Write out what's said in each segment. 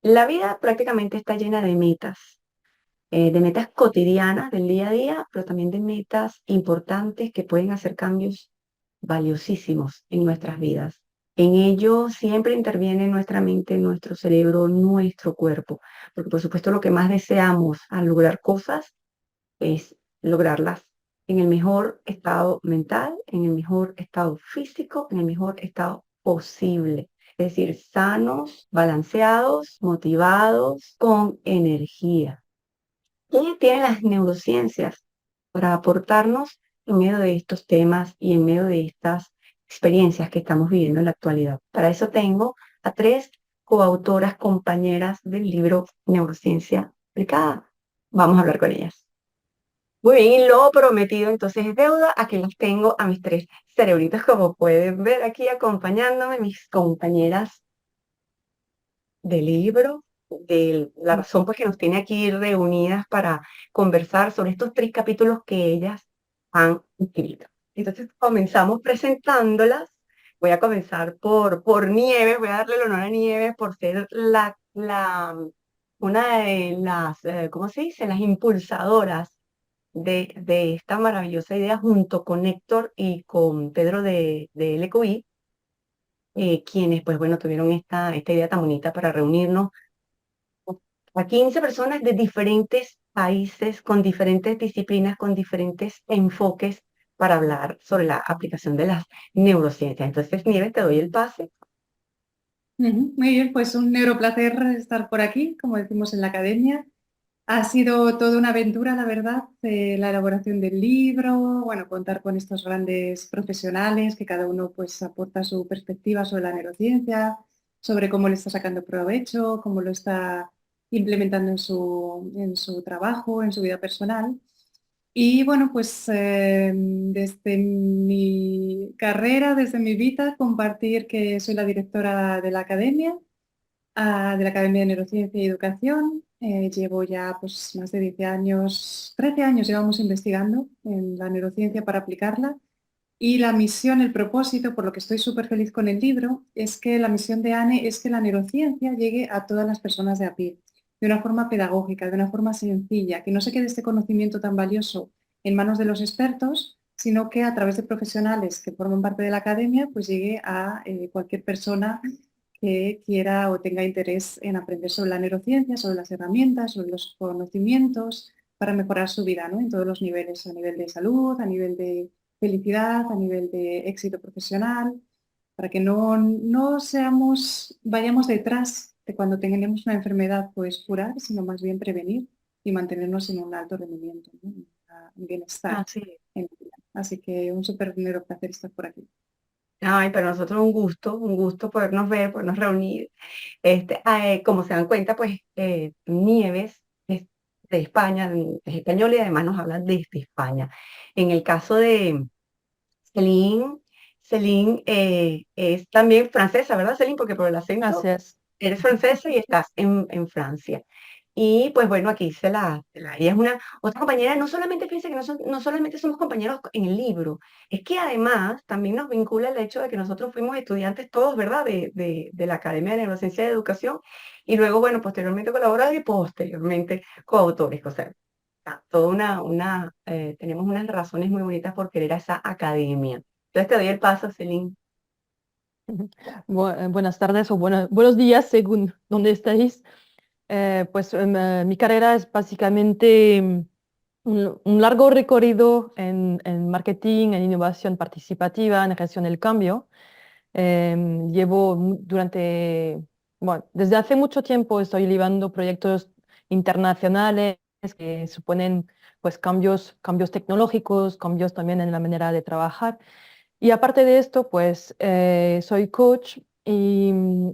La vida prácticamente está llena de metas cotidianas del día a día, pero también de metas importantes que pueden hacer cambios valiosísimos en nuestras vidas. En ello siempre interviene nuestra mente, nuestro cerebro, nuestro cuerpo, porque por supuesto lo que más deseamos al lograr cosas es lograrlas en el mejor estado mental, en el mejor estado físico, en el mejor estado posible. Es decir, sanos, balanceados, motivados, con energía. ¿Qué tienen las neurociencias para aportarnos en medio de estos temas y en medio de estas experiencias que estamos viviendo en la actualidad? Para eso tengo a tres coautoras, compañeras del libro Neurociencia Aplicada. Vamos a hablar con ellas. Muy bien, y lo prometido entonces es deuda. Aquí los tengo a mis tres cerebritos, como pueden ver aquí acompañándome, mis compañeras de libro, de la razón pues que nos tiene aquí reunidas para conversar sobre estos tres capítulos que ellas han escrito. Entonces comenzamos presentándolas. Voy a comenzar por Nieves, voy a darle el honor a Nieves por ser una de las, ¿cómo se dice? Las impulsadoras de esta maravillosa idea junto con Héctor y con Pedro de LQI, quienes pues bueno tuvieron esta idea tan bonita para reunirnos a 15 personas de diferentes países, con diferentes disciplinas, con diferentes enfoques para hablar sobre la aplicación de las neurociencias. Entonces, Nieves, te doy el pase. Muy bien, pues un neuroplacer estar por aquí, como decimos en la academia. Ha sido toda una aventura, la verdad, la elaboración del libro, bueno, contar con estos grandes profesionales que cada uno pues aporta su perspectiva sobre la neurociencia, sobre cómo le está sacando provecho, cómo lo está implementando en su trabajo, en su vida personal. Y bueno, pues desde mi carrera, desde mi vida, compartir que soy la directora de la Academia de Neurociencia y Educación. Llevo ya pues más de 10 años, 13 años llevamos investigando en la neurociencia para aplicarla. Y la misión, el propósito, por lo que estoy súper feliz con el libro, es que la misión de ANE es que la neurociencia llegue a todas las personas de a pie, de una forma pedagógica, de una forma sencilla, que no se quede este conocimiento tan valioso en manos de los expertos, sino que a través de profesionales que forman parte de la academia, pues llegue a cualquier persona que quiera o tenga interés en aprender sobre la neurociencia, sobre las herramientas, sobre los conocimientos, para mejorar su vida, ¿no? En todos los niveles, a nivel de salud, a nivel de felicidad, a nivel de éxito profesional, para que no seamos, vayamos detrás de cuando tengamos una enfermedad, pues curar, sino más bien prevenir y mantenernos en un alto rendimiento, ¿no? En bienestar Así es. en la vida. Así que un súper mero placer estar por aquí. Ay, para nosotros un gusto podernos ver, podernos reunir. Como se dan cuenta, pues Nieves es de España, es española y además nos habla desde España. En el caso de Celine, Celine es también francesa, ¿verdad, Celine? Porque por el acento Así es. eres francesa y estás en Francia. Y pues bueno, aquí ella es una otra compañera, no solamente piensa que no solamente somos compañeros en el libro, es que además también nos vincula el hecho de que nosotros fuimos estudiantes todos, ¿verdad? De la Academia de Neurociencia y Educación, y luego, bueno, posteriormente colaboradores y posteriormente coautores. O sea, toda tenemos unas razones muy bonitas por querer a esa academia. Entonces te doy el paso, Celine. Buenas tardes o buenos días según dónde estáis. Mi carrera es básicamente un largo recorrido en marketing, en innovación participativa, en gestión del cambio. Llevo desde hace mucho tiempo estoy llevando proyectos internacionales que suponen pues cambios tecnológicos, cambios también en la manera de trabajar. Y aparte de esto, pues soy coach y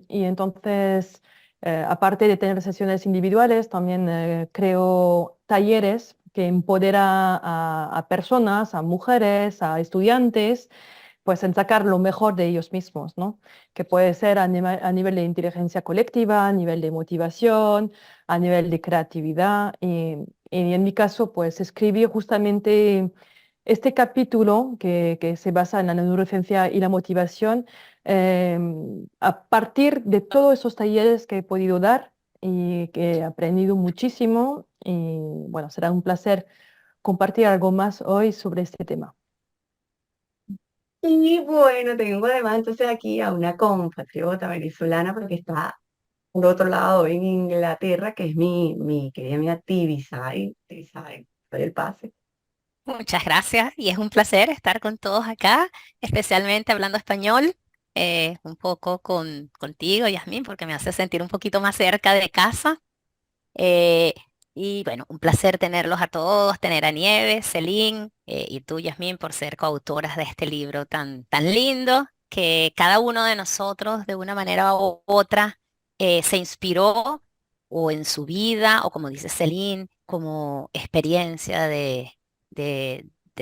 entonces, aparte de tener sesiones individuales, también creo talleres que empodera a personas, a mujeres, a estudiantes, pues en sacar lo mejor de ellos mismos, ¿no? Que puede ser a nivel de inteligencia colectiva, a nivel de motivación, a nivel de creatividad. Y en mi caso, pues escribí justamente este capítulo que se basa en la neurociencia y la motivación, a partir de todos esos talleres que he podido dar y que he aprendido muchísimo y bueno, será un placer compartir algo más hoy sobre este tema. Y bueno, tengo además entonces aquí a una compatriota venezolana, porque está por otro lado en Inglaterra, que es mi querida amiga Tibisay. Tibisay, doy el pase. Muchas gracias y es un placer estar con todos acá, especialmente hablando español, un poco contigo, Yasmín, porque me hace sentir un poquito más cerca de casa. Eh, y bueno, un placer tenerlos a todos, tener a Nieves, Celine, y tú, Yasmín, por ser coautoras de este libro tan lindo, que cada uno de nosotros de una manera u otra se inspiró o en su vida, o como dice Celine, como experiencia de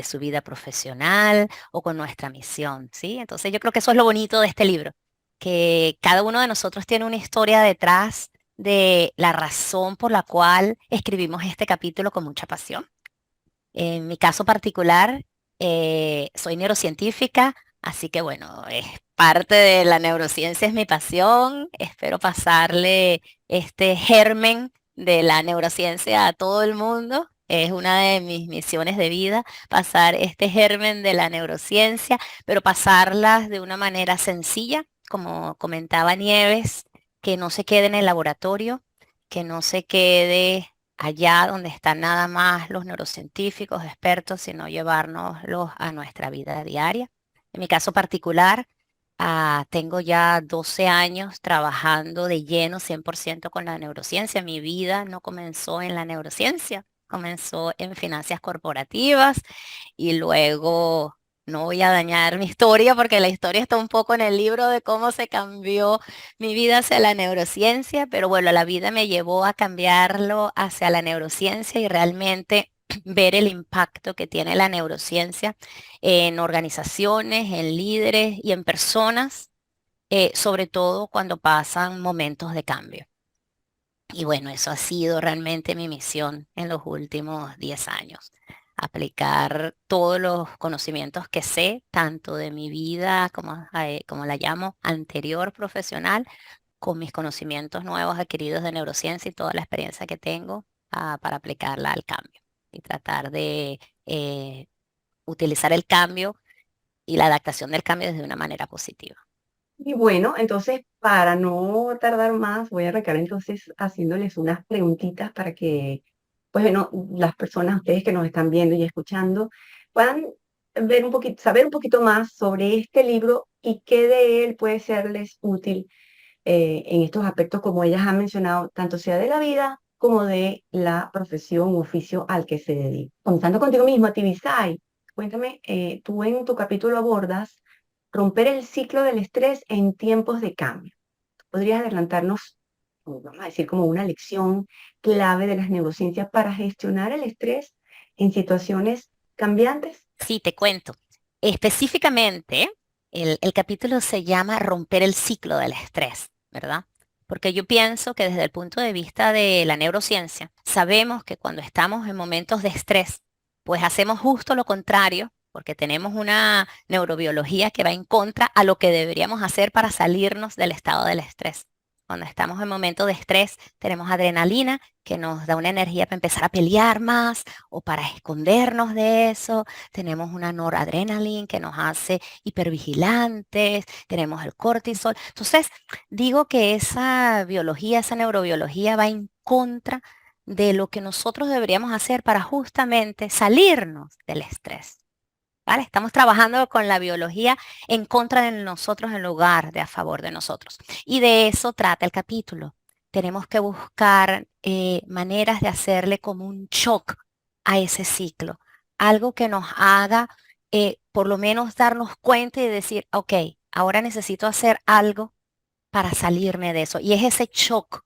su vida profesional o con nuestra misión, ¿sí? Entonces yo creo que eso es lo bonito de este libro, que cada uno de nosotros tiene una historia detrás de la razón por la cual escribimos este capítulo con mucha pasión. En mi caso particular, soy neurocientífica, así que bueno, es parte de la neurociencia, es mi pasión. Espero pasarle este germen de la neurociencia a todo el mundo. Es una de mis misiones de vida, pasar este germen de la neurociencia, pero pasarlas de una manera sencilla, como comentaba Nieves, que no se quede en el laboratorio, que no se quede allá donde están nada más los neurocientíficos, expertos, sino llevárnoslos a nuestra vida diaria. En mi caso particular, tengo ya 12 años trabajando de lleno 100% con la neurociencia. Mi vida no comenzó en la neurociencia, comenzó en finanzas corporativas y luego... No voy a dañar mi historia porque la historia está un poco en el libro de cómo se cambió mi vida hacia la neurociencia, pero bueno, la vida me llevó a cambiarlo hacia la neurociencia y realmente ver el impacto que tiene la neurociencia en organizaciones, en líderes y en personas, sobre todo cuando pasan momentos de cambio. Y bueno, eso ha sido realmente mi misión en los últimos 10 años. Aplicar todos los conocimientos que sé, tanto de mi vida, como la llamo, anterior profesional, con mis conocimientos nuevos adquiridos de neurociencia y toda la experiencia que tengo, para aplicarla al cambio y tratar de utilizar el cambio y la adaptación del cambio desde una manera positiva. Y bueno, entonces, para no tardar más, voy a arrancar entonces haciéndoles unas preguntitas para que, pues bueno, las personas, ustedes que nos están viendo y escuchando, puedan ver un poquito, saber un poquito más sobre este libro y qué de él puede serles útil en estos aspectos, como ellas han mencionado, tanto sea de la vida como de la profesión u oficio al que se dedica. Comenzando contigo mismo, Tibisay, cuéntame, tú en tu capítulo abordas romper el ciclo del estrés en tiempos de cambio. ¿Podrías adelantarnos, vamos a decir, como una lección clave de las neurociencias para gestionar el estrés en situaciones cambiantes? Sí, te cuento. Específicamente, el capítulo se llama Romper el ciclo del estrés, ¿verdad? Porque yo pienso que desde el punto de vista de la neurociencia, sabemos que cuando estamos en momentos de estrés, pues hacemos justo lo contrario, porque tenemos una neurobiología que va en contra a lo que deberíamos hacer para salirnos del estado del estrés. Cuando estamos en momentos de estrés, tenemos adrenalina que nos da una energía para empezar a pelear más o para escondernos de eso. Tenemos una noradrenalina que nos hace hipervigilantes, tenemos el cortisol. Entonces, digo que esa biología, esa neurobiología va en contra de lo que nosotros deberíamos hacer para justamente salirnos del estrés. ¿Vale? Estamos trabajando con la biología en contra de nosotros en lugar de a favor de nosotros. Y de eso trata el capítulo. Tenemos que buscar maneras de hacerle como un shock a ese ciclo. Algo que nos haga por lo menos darnos cuenta y decir, ok, ahora necesito hacer algo para salirme de eso. Y es ese shock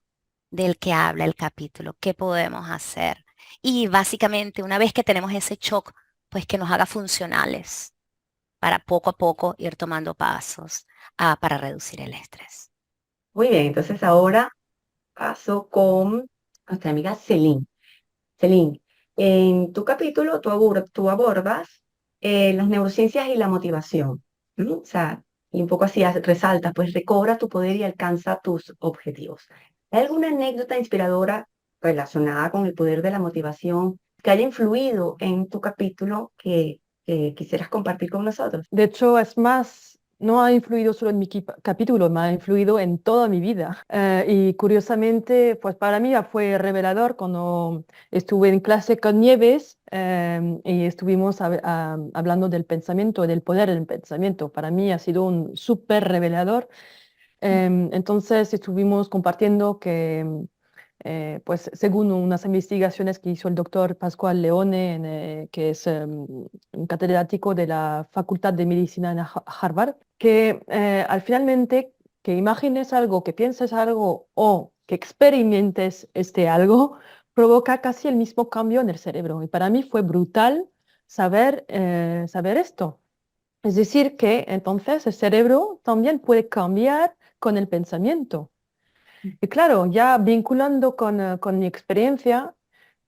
del que habla el capítulo. ¿Qué podemos hacer? Y básicamente, una vez que tenemos ese shock, pues que nos haga funcionales para poco a poco ir tomando pasos para reducir el estrés. Muy bien, entonces ahora paso con nuestra amiga Celine. Celine, en tu capítulo tú abordas las neurociencias y la motivación. O sea, y un poco así resaltas, pues recobra tu poder y alcanza tus objetivos. ¿Hay alguna anécdota inspiradora relacionada con el poder de la motivación que haya influido en tu capítulo que quisieras compartir con nosotros? De hecho, es más, no ha influido solo en mi capítulo, me ha influido en toda mi vida. Y curiosamente, pues para mí ya fue revelador cuando estuve en clase con Nieves y estuvimos hablando del pensamiento, del poder del pensamiento. Para mí ha sido un súper revelador. Entonces estuvimos compartiendo que pues según unas investigaciones que hizo el doctor Pascual Leone, que es un catedrático de la Facultad de Medicina en Harvard, que al finalmente que imagines algo, que pienses algo o que experimentes este algo, provoca casi el mismo cambio en el cerebro. Y para mí fue brutal saber esto. Es decir, que entonces el cerebro también puede cambiar con el pensamiento. Y claro, ya vinculando con mi experiencia,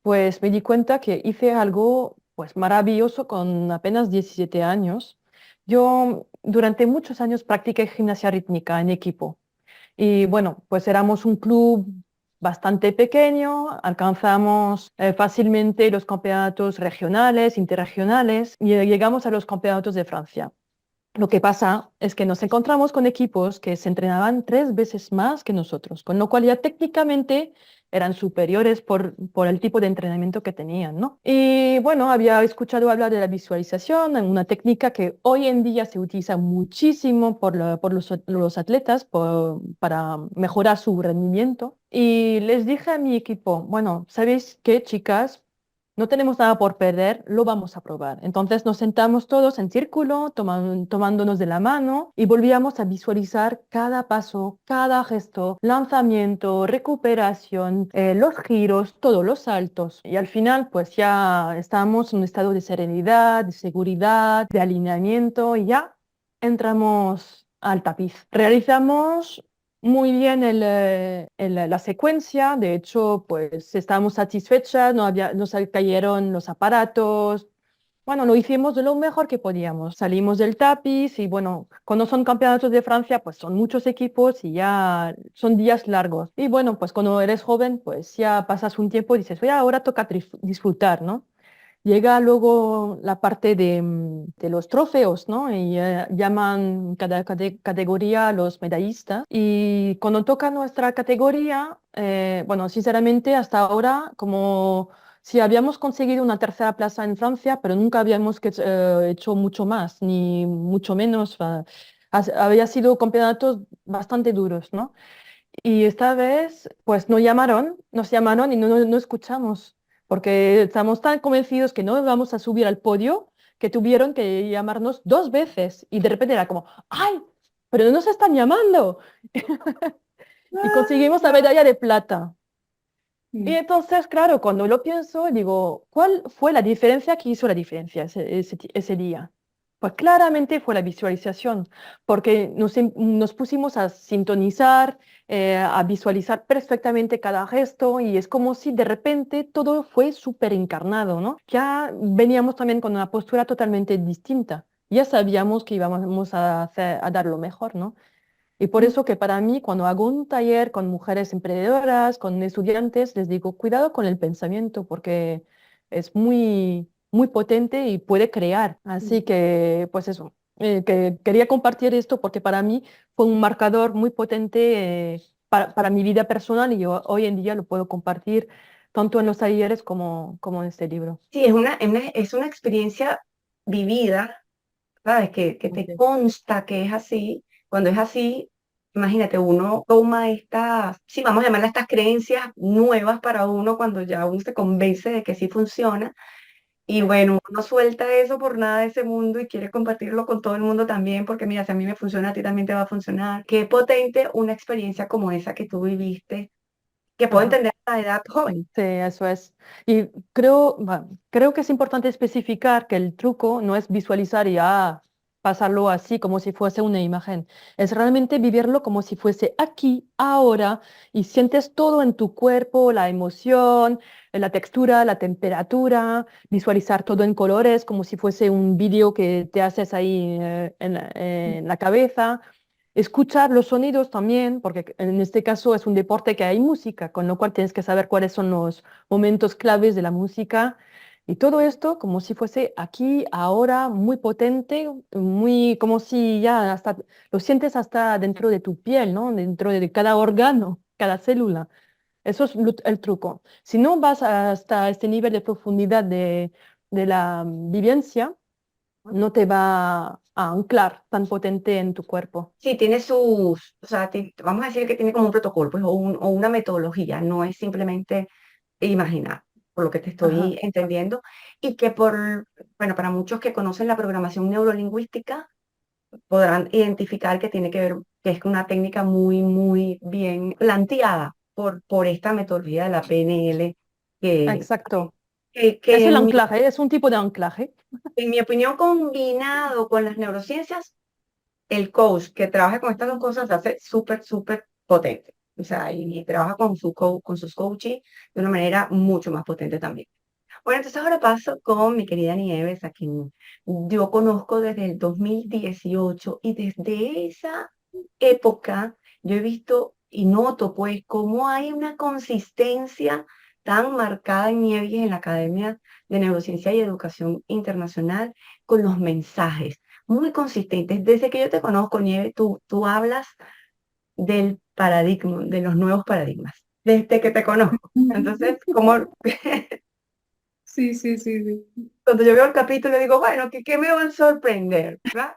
pues me di cuenta que hice algo pues maravilloso con apenas 17 años. Yo durante muchos años practiqué gimnasia rítmica en equipo y bueno, pues éramos un club bastante pequeño, alcanzamos fácilmente los campeonatos regionales, interregionales y llegamos a los campeonatos de Francia. Lo que pasa es que nos encontramos con equipos que se entrenaban 3 veces más que nosotros, con lo cual ya técnicamente eran superiores por el tipo de entrenamiento que tenían, ¿no? Y bueno, había escuchado hablar de la visualización, una técnica que hoy en día se utiliza muchísimo por los atletas para mejorar su rendimiento. Y les dije a mi equipo, bueno, ¿sabéis qué, chicas? No tenemos nada por perder, lo vamos a probar. Entonces nos sentamos todos en círculo, tomándonos de la mano y volvíamos a visualizar cada paso, cada gesto, lanzamiento, recuperación, los giros, todos los saltos. Y al final pues ya estábamos en un estado de serenidad, de seguridad, de alineamiento y ya entramos al tapiz. Realizamos muy bien la secuencia, de hecho, pues estábamos satisfechas, no cayeron los aparatos. Bueno, lo hicimos de lo mejor que podíamos. Salimos del tapiz y bueno, cuando son campeonatos de Francia, pues son muchos equipos y ya son días largos. Y bueno, pues cuando eres joven, pues ya pasas un tiempo y dices, oye, ahora toca disfrutar, ¿no? Llega luego la parte de los trofeos, ¿no? Y llaman cada categoría a los medallistas. Y cuando toca nuestra categoría, bueno, sinceramente, hasta ahora, como si habíamos conseguido una tercera plaza en Francia, pero nunca habíamos hecho mucho más, ni mucho menos. Había sido campeonatos bastante duros, ¿no? Y esta vez, pues nos llamaron y no escuchamos, porque estamos tan convencidos que no íbamos a subir al podio que tuvieron que llamarnos 2 veces. Y de repente era como, ¡ay! Pero no nos están llamando. Y conseguimos la medalla de plata. Y Mm. entonces, claro, cuando lo pienso, digo, ¿cuál fue la diferencia que hizo la diferencia ese día? Pues claramente fue la visualización, porque nos pusimos a sintonizar, a visualizar perfectamente cada gesto y es como si de repente todo fue súper encarnado, ¿no? Ya veníamos también con una postura totalmente distinta. Ya sabíamos que íbamos a dar lo mejor, ¿no? Y por eso que para mí, cuando hago un taller con mujeres emprendedoras, con estudiantes, les digo, cuidado con el pensamiento porque es muy potente y puede crear. Así que, pues eso, que quería compartir esto porque para mí fue un marcador muy potente para mi vida personal y yo hoy en día lo puedo compartir tanto en los talleres como en este libro. Sí, es una experiencia vivida, ¿sabes? Que te Ok. consta que es así. Cuando es así, imagínate, uno toma estas, sí, vamos a llamarlas estas creencias nuevas para uno cuando ya uno se convence de que sí funciona. Y Sí. bueno, uno no suelta eso por nada de ese mundo y quiere compartirlo con todo el mundo también, porque mira, si a mí me funciona, a ti también te va a funcionar. Qué potente una experiencia como esa que tú viviste, que puedo Ajá. entender a la edad joven. Sí, eso es. Y creo que es importante especificar que el truco no es visualizar y pasarlo así como si fuese una imagen. Es realmente vivirlo como si fuese aquí, ahora, y sientes todo en tu cuerpo, la emoción, la textura, la temperatura, visualizar todo en colores como si fuese un vídeo que te haces ahí en la cabeza. escuchar los sonidos también, porque en este caso es un deporte que hay música, con lo cual tienes que saber cuáles son los momentos claves de la música. Y todo esto como si fuese aquí, ahora, muy potente, muy como si ya hasta lo sientes hasta dentro de tu piel, ¿no? Dentro de cada órgano, cada célula. Eso es el truco. Si no vas hasta este nivel de profundidad de la vivencia, no te va a anclar tan potente en tu cuerpo. Sí, tiene sus, o sea, vamos a decir que tiene como un protocolo, pues, o una metodología, no es simplemente imaginar, por lo que te Ajá, estoy entendiendo, y que bueno, para muchos que conocen la programación neurolingüística, podrán identificar que tiene que ver, que es una técnica muy, muy bien planteada por esta metodología de la PNL, que, exacto. Es que el anclaje, es un tipo de anclaje. en mi opinión, combinado con las neurociencias, el coach que trabaja con estas dos cosas se hace súper, súper potente. O sea, y trabaja con, con sus coaches de una manera mucho más potente también. Bueno, entonces ahora paso con mi querida Nieves, a quien yo conozco desde el 2018 y desde esa época yo he visto y noto pues cómo hay una consistencia tan marcada en Nieves en la Academia de Neurociencia y Educación Internacional con los mensajes muy consistentes. Desde que yo te conozco, Nieves, tú hablas del paradigma, de los nuevos paradigmas, desde que te conozco. Entonces, como Sí, sí, sí, sí. cuando yo veo el capítulo digo, bueno, ¿qué me van a sorprender? ¿Verdad?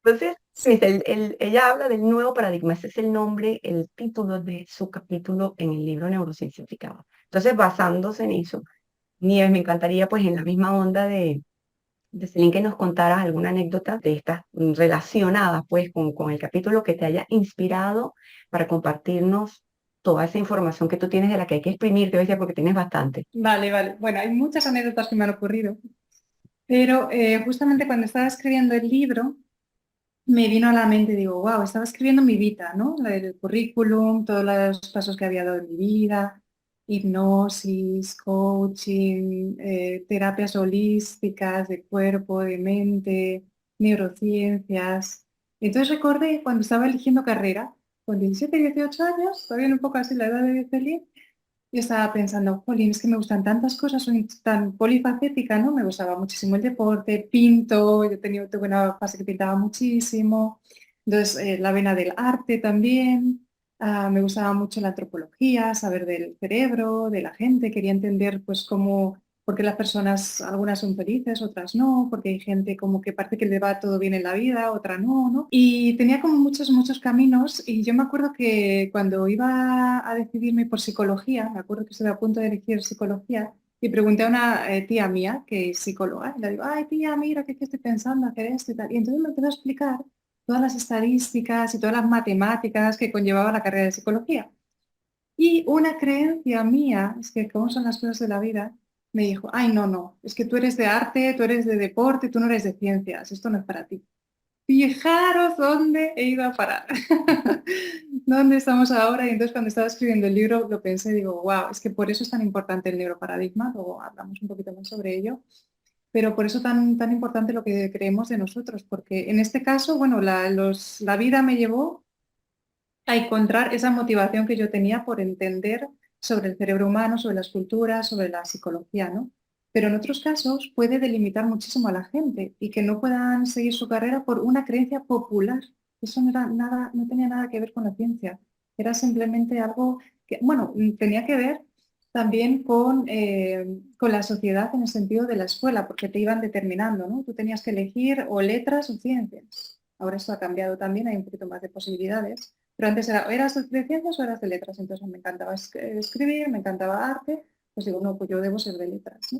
Entonces, Sí. ella habla del nuevo paradigma, ese es el nombre, el título de su capítulo en el libro Neurociencificado. Entonces, basándose en eso, Nieves, me encantaría pues en la misma onda de Celine que nos contaras alguna anécdota de estas relacionadas pues con el capítulo que te haya inspirado para compartirnos toda esa información que tú tienes de la que hay que exprimir, te voy a decir, porque tienes bastante. Vale, vale. Bueno, hay muchas anécdotas que me han ocurrido, pero justamente cuando estaba escribiendo el libro, me vino a la mente, digo, wow, estaba escribiendo mi vida, ¿no? El currículum, todos los pasos que había dado en mi vida, hipnosis, coaching, terapias holísticas de cuerpo, de mente, neurociencias. Entonces recordé cuando estaba eligiendo carrera, con 17, 18 años, todavía un poco así la edad de Celine, yo estaba pensando, jolín, es que me gustan tantas cosas, soy tan polifacética, ¿no? Me gustaba muchísimo el deporte, pinto, tuve una fase que pintaba muchísimo, entonces la vena del arte también, me gustaba mucho la antropología, saber del cerebro, de la gente, quería entender pues cómo, por qué las personas, algunas son felices, otras no, porque hay gente como que parece que le va todo bien en la vida, otra no, ¿no? Y tenía como muchos, muchos caminos y yo me acuerdo que cuando iba a decidirme por psicología, me acuerdo que estuve a punto de elegir psicología y pregunté a una tía mía que es psicóloga y le digo, ay tía, mira, ¿qué estoy pensando hacer esto y tal? Y entonces me empezó a explicar todas las estadísticas y todas las matemáticas que conllevaba la carrera de psicología. Y una creencia mía, es que cómo son las cosas de la vida, me dijo, ay, no, no, es que tú eres de arte, tú eres de deporte, tú no eres de ciencias, esto no es para ti. Fijaros dónde he ido a parar, dónde estamos ahora. Y entonces cuando estaba escribiendo el libro lo pensé, digo, wow, es que por eso es tan importante el neuroparadigma, luego hablamos un poquito más sobre ello, pero por eso tan importante lo que creemos de nosotros, porque en este caso, bueno, la vida me llevó a encontrar esa motivación que yo tenía por entender sobre el cerebro humano, sobre las culturas, sobre la psicología, ¿no? Pero en otros casos puede delimitar muchísimo a la gente y que no puedan seguir su carrera por una creencia popular. Eso no era nada, no tenía nada que ver con la ciencia. Era simplemente algo que, bueno, tenía que ver también con la sociedad en el sentido de la escuela, porque te iban determinando, ¿no? Tú tenías que elegir o letras o ciencias. Ahora esto ha cambiado también, hay un poquito más de posibilidades, pero antes era, ¿eras de ciencias o eras de letras? Entonces me encantaba escribir, me encantaba arte, pues digo, no, pues yo debo ser de letras, ¿no?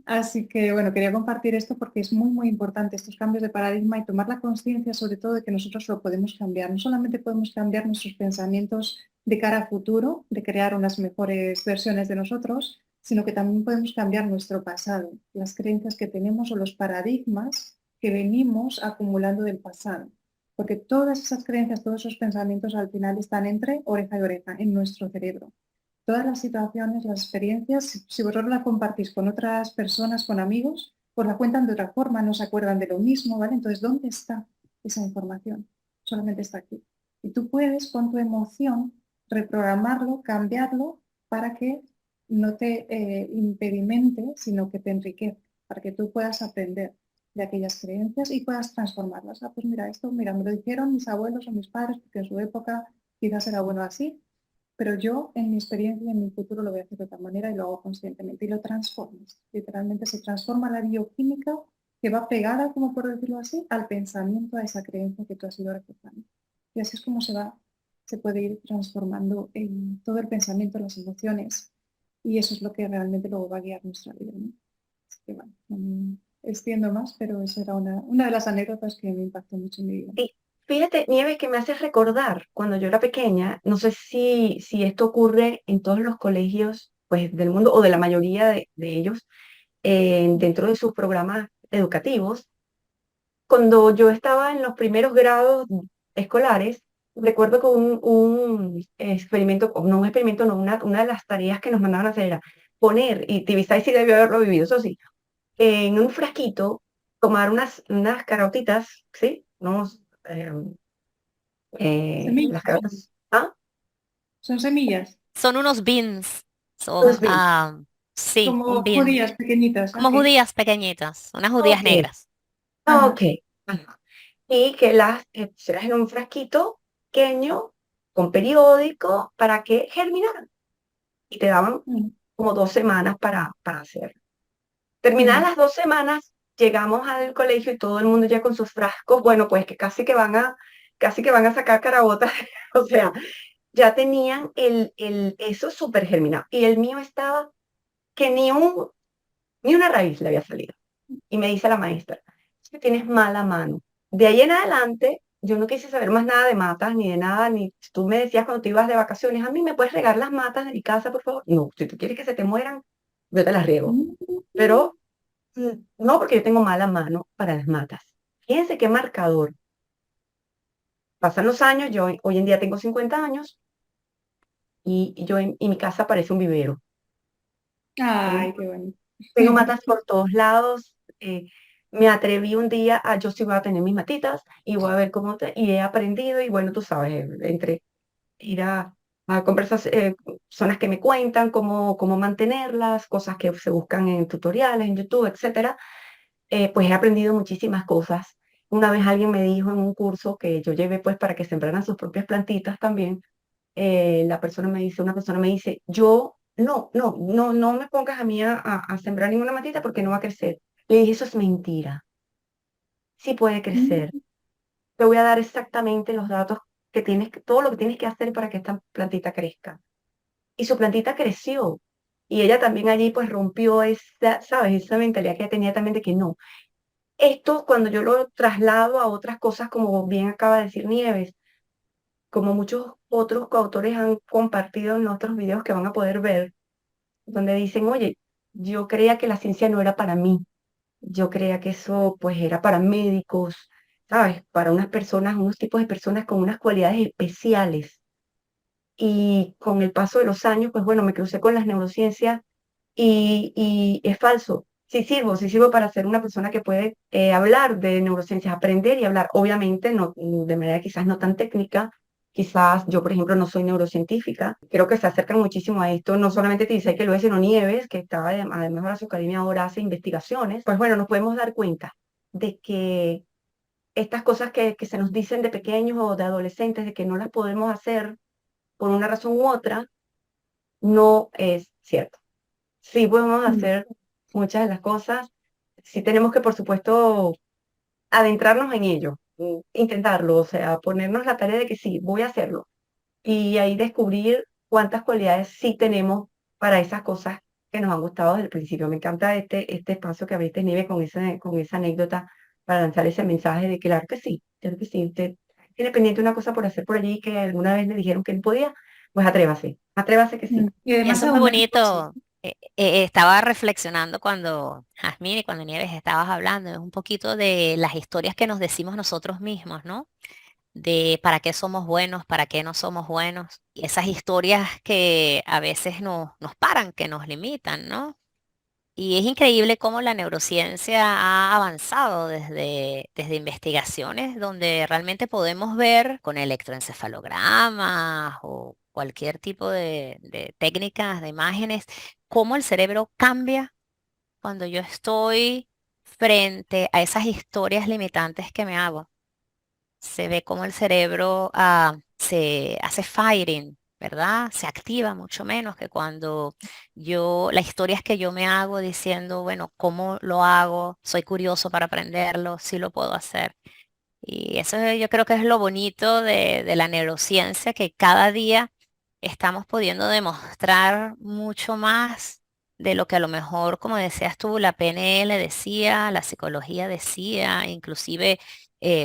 Así que bueno, quería compartir esto porque es muy, muy importante estos cambios de paradigma y tomar la conciencia sobre todo de que nosotros lo podemos cambiar. No solamente podemos cambiar nuestros pensamientos de cara a futuro, de crear unas mejores versiones de nosotros, sino que también podemos cambiar nuestro pasado, las creencias que tenemos o los paradigmas que venimos acumulando del pasado. Porque todas esas creencias, todos esos pensamientos al final están entre oreja y oreja en nuestro cerebro. Todas las situaciones, las experiencias, si vosotros las compartís con otras personas, con amigos, pues la cuentan de otra forma, no se acuerdan de lo mismo, ¿vale? Entonces, ¿dónde está? esa información, solamente está aquí. Y tú puedes con tu emoción reprogramarlo, cambiarlo para que no te impedimente, sino que te enriquezca, para que tú puedas aprender de aquellas creencias y puedas transformarlas. Ah, pues mira, esto, mira, me lo dijeron mis abuelos o mis padres, porque en su época quizás era bueno así, pero yo en mi experiencia y en mi futuro lo voy a hacer de otra manera y lo hago conscientemente y lo transformas. Literalmente se transforma la bioquímica que va pegada, como por decirlo así, al pensamiento, a esa creencia que tú has ido reforzando. Y así es como se puede ir transformando en todo el pensamiento, las emociones, y eso es lo que realmente luego va a guiar nuestra vida, ¿no? Así que bueno, no me extiendo más, pero esa era una de las anécdotas que me impactó mucho en mi vida. Sí, fíjate, Nieves, que me haces recordar cuando yo era pequeña, no sé si esto ocurre en todos los colegios pues, del mundo o de la mayoría de ellos, dentro de sus programas educativos. Cuando yo estaba en los primeros grados escolares, recuerdo que un experimento, o no un experimento, no, una de las tareas que nos mandaban a hacer era poner, y Tibisay sí debió haberlo vivido, eso sí, en un frasquito, tomar unas carotitas, ¿sí? Las Semillas, carotas. ¿Ah? son semillas, Son unos beans, Los son, beans. sí, un como bean, judías pequeñitas, como ok. judías pequeñitas, unas judías Ok, negras. ok. Ajá. Ajá. Y que las pusieras en un frasquito pequeño con periódico para que germinaran. Y te daban Mm, como 2 semanas para hacerlo. Terminadas mm, las 2 semanas, llegamos al colegio y todo el mundo ya con sus frascos, bueno, pues que casi que van a sacar carabotas, o sea, ya tenían eso súper germinado. Y el mío estaba que ni una raíz le había salido. Y me dice la maestra, es que tienes mala mano. De ahí en adelante, yo no quise saber más nada de matas, ni de nada, ni si tú me decías cuando te ibas de vacaciones, a mí me puedes regar las matas de mi casa, por favor. No, si tú quieres que se te mueran, yo te las riego. mm. Pero no, porque yo tengo mala mano para las matas. Fíjense qué marcador. Pasan los años, yo hoy en día tengo 50 años y mi casa parece un vivero. Ay, qué bonito. Tengo matas por todos lados. Me atreví un día a yo sí voy a tener mis matitas y voy a ver y he aprendido y bueno, tú sabes, entre ir a personas que me cuentan cómo mantenerlas, cosas que se buscan en tutoriales, en YouTube, etcétera, pues he aprendido muchísimas cosas. Una vez alguien me dijo en un curso que yo llevé pues para que sembraran sus propias plantitas también, una persona me dice, yo, no me pongas a mí a sembrar ninguna matita porque no va a crecer. Le dije, eso es mentira, sí puede crecer. Mm, Te voy a dar exactamente los datos todo lo que tienes que hacer para que esta plantita crezca. Y su plantita creció. Y ella también allí pues rompió ¿sabes? Esa mentalidad que ella tenía también de que no. Esto cuando yo lo traslado a otras cosas, como bien acaba de decir Nieves, como muchos otros coautores han compartido en otros videos que van a poder ver, donde dicen, oye, yo creía que la ciencia no era para mí, yo creía que eso pues era para médicos, ¿sabes? Para unas personas, unos tipos de personas con unas cualidades especiales. Y con el paso de los años, pues bueno, me crucé con las neurociencias y es falso. Sí sirvo para ser una persona que puede hablar de neurociencias, aprender y hablar, obviamente, no, de manera quizás no tan técnica. Quizás yo, por ejemplo, no soy neurocientífica. Creo que se acercan muchísimo a esto. No solamente te dice que lo es, sino Nieves, que estaba además de su academia ahora hace investigaciones. Pues bueno, nos podemos dar cuenta de que estas cosas que se nos dicen de pequeños o de adolescentes, de que no las podemos hacer por una razón u otra, no es cierto. Sí podemos mm, hacer muchas de las cosas, sí tenemos que, por supuesto, adentrarnos en ello, intentarlo, o sea, ponernos la tarea de que sí, voy a hacerlo. Y ahí descubrir cuántas cualidades sí tenemos para esas cosas que nos han gustado desde el principio. Me encanta este espacio que abriste, Nieve, con esa anécdota para lanzar ese mensaje de que claro que sí, usted tiene pendiente una cosa por hacer por allí que alguna vez le dijeron que no podía, pues atrévase que sí. mm. Y Y además eso es muy aún hay cosas. bonito. Estaba reflexionando cuando Jazmín y cuando Nieves estabas hablando, es un poquito de las historias que nos decimos nosotros mismos, ¿no? De para qué somos buenos, para qué no somos buenos. Y esas historias que a veces nos paran, que nos limitan, ¿no? Y es increíble cómo la neurociencia ha avanzado desde investigaciones donde realmente podemos ver con electroencefalogramas o cualquier tipo de técnicas de imágenes cómo el cerebro cambia cuando yo estoy frente a esas historias limitantes que me hago. Se ve cómo el cerebro se hace firing, ¿verdad? Se activa mucho menos que cuando las historias que yo me hago diciendo, bueno, ¿cómo lo hago? Soy curioso para aprenderlo, sí lo puedo hacer. Y eso yo creo que es lo bonito de la neurociencia, que cada día estamos pudiendo demostrar mucho más de lo que a lo mejor, como decías tú, la PNL decía, la psicología decía, inclusive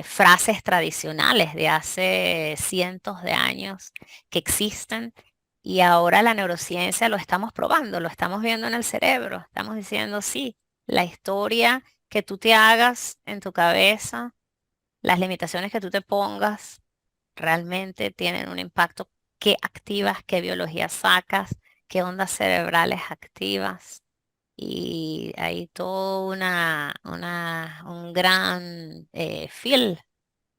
frases tradicionales de hace cientos de años que existen. Y ahora la neurociencia lo estamos probando, lo estamos viendo en el cerebro. Estamos diciendo, sí, la historia que tú te hagas en tu cabeza, las limitaciones que tú te pongas realmente tienen un impacto. ¿Qué activas? ¿Qué biología sacas? ¿Qué ondas cerebrales activas? Y hay todo un gran feel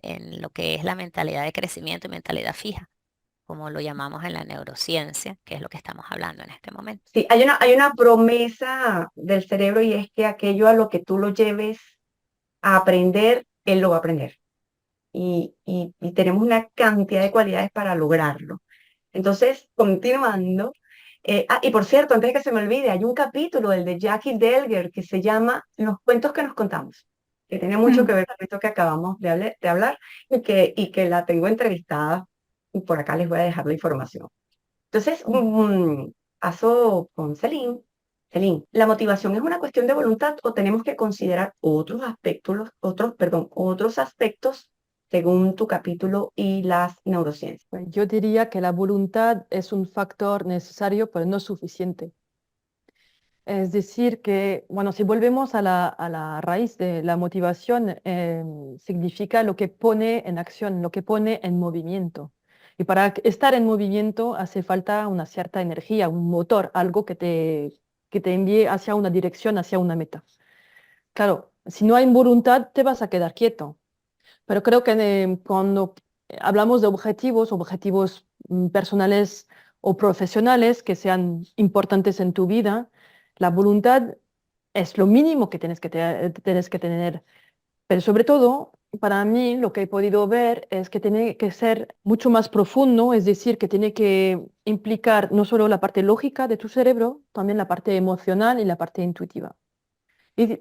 en lo que es la mentalidad de crecimiento y mentalidad fija, como lo llamamos en la neurociencia, que es lo que estamos hablando en este momento. Sí, hay una promesa del cerebro y es que aquello a lo que tú lo lleves a aprender, él lo va a aprender. Y tenemos una cantidad de cualidades para lograrlo. Entonces, continuando, y por cierto, antes de que se me olvide, hay un capítulo, el de Jackie Delger, que se llama Los cuentos que nos contamos, que tiene mucho que ver con esto que acabamos de hablar y que la tengo entrevistada, y por acá les voy a dejar la información. Entonces, paso con Celine. Celine, ¿la motivación es una cuestión de voluntad o tenemos que considerar otros aspectos según tu capítulo y las neurociencias? Pues yo diría que la voluntad es un factor necesario, pero no suficiente. Es decir, que, bueno, si volvemos a la raíz de la motivación, significa lo que pone en acción, lo que pone en movimiento. Y para estar en movimiento hace falta una cierta energía, un motor, algo que te envíe hacia una dirección, hacia una meta. Claro, si no hay voluntad, te vas a quedar quieto. Pero creo que cuando hablamos de objetivos personales o profesionales que sean importantes en tu vida, la voluntad es lo mínimo que tienes que tener. Pero sobre todo, para mí, lo que he podido ver es que tiene que ser mucho más profundo, es decir, que tiene que implicar no solo la parte lógica de tu cerebro, también la parte emocional y la parte intuitiva. Y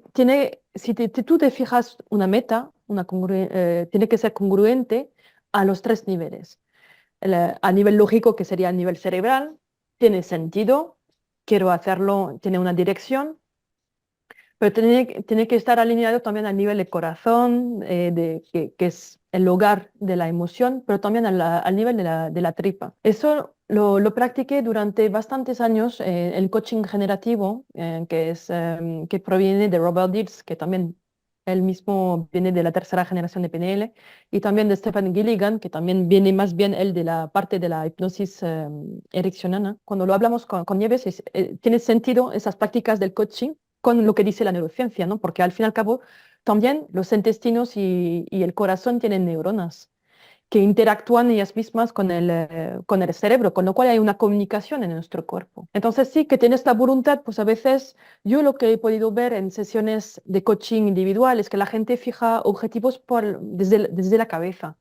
si tú te fijas una meta, tiene que ser congruente a los tres niveles. A nivel lógico, que sería a nivel cerebral, tiene sentido, quiero hacerlo, tiene una dirección, pero tiene que estar alineado también al nivel de corazón, que es el hogar de la emoción, pero también al nivel de la tripa. Eso lo practiqué durante bastantes años, el coaching generativo, que proviene de Robert Dills, que también él mismo viene de la tercera generación de PNL, y también de Stephen Gilligan, que también viene más bien él de la parte de la hipnosis ericksoniana. Cuando lo hablamos con Nieves, tiene sentido esas prácticas del coaching con lo que dice la neurociencia, ¿no? Porque al fin y al cabo también los intestinos y el corazón tienen neuronas que interactúan ellas mismas con el cerebro, con lo cual hay una comunicación en nuestro cuerpo. Entonces sí, que tienes la voluntad, pues a veces yo lo que he podido ver en sesiones de coaching individual es que la gente fija objetivos desde la cabeza.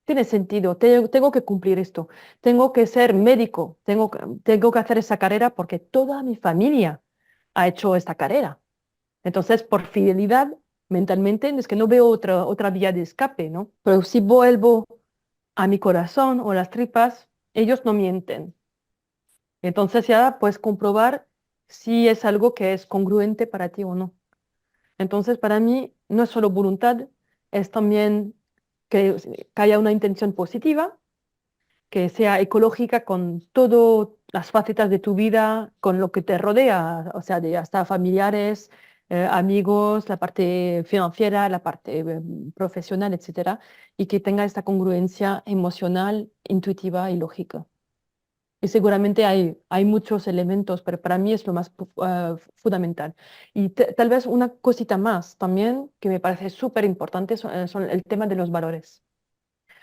Tiene sentido, tengo que cumplir esto, tengo que ser médico, tengo que hacer esa carrera porque toda mi familia ha hecho esta carrera. Entonces, por fidelidad, mentalmente, es que no veo otra vía de escape, ¿no? Pero si vuelvo a mi corazón o las tripas, ellos no mienten. Entonces ya puedes comprobar si es algo que es congruente para ti o no. Entonces, para mí, no es solo voluntad, es también que haya una intención positiva, que sea ecológica con todas las facetas de tu vida, con lo que te rodea, o sea, de hasta familiares, amigos, la parte financiera, la parte profesional, etcétera, y que tenga esta congruencia emocional, intuitiva y lógica. Y seguramente hay muchos elementos, pero para mí es lo más fundamental. Y tal vez una cosita más también que me parece súper importante son el tema de los valores.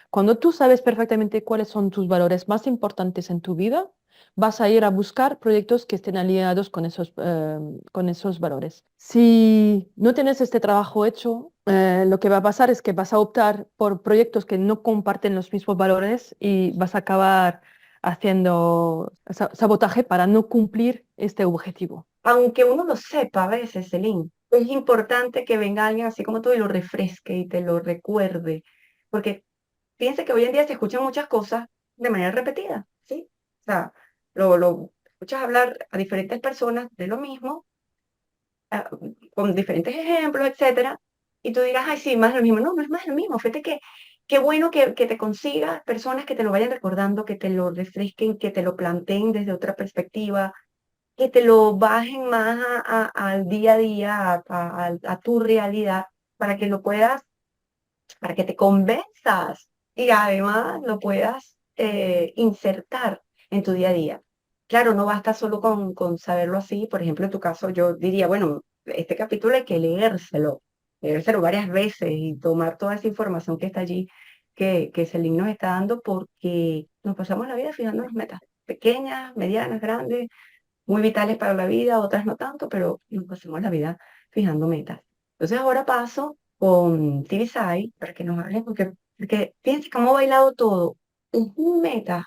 Cuando tú sabes perfectamente cuáles son tus valores más importantes en tu vida, vas a ir a buscar proyectos que estén alineados con esos valores. Si no tienes este trabajo hecho, lo que va a pasar es que vas a optar por proyectos que no comparten los mismos valores y vas a acabar haciendo sabotaje para no cumplir este objetivo. Aunque uno lo sepa a veces, Celine, es importante que venga alguien así como tú y lo refresque y te lo recuerde, porque fíjense que hoy en día se escuchan muchas cosas de manera repetida, ¿sí? O sea, lo escuchas hablar a diferentes personas de lo mismo, ah, con diferentes ejemplos, etcétera, y tú dirás, ay, sí, más de lo mismo. No, no es más de lo mismo. Fíjate que qué bueno que te consigas personas que te lo vayan recordando, que te lo refresquen, que te lo planteen desde otra perspectiva, que te lo bajen más al día a día, a tu realidad, para que lo puedas, para que te convenzas y además lo puedas insertar en tu día a día. Claro, no basta solo con saberlo así. Por ejemplo, en tu caso, yo diría, bueno, este capítulo hay que leérselo varias veces y tomar toda esa información que está allí, que Celine nos está dando, porque nos pasamos la vida fijándonos metas pequeñas, medianas, grandes, muy vitales para la vida, otras no tanto, pero nos pasamos la vida fijando metas. Entonces ahora paso con Tibisay para que nos hable, porque fíjense cómo ha bailado todo. Las metas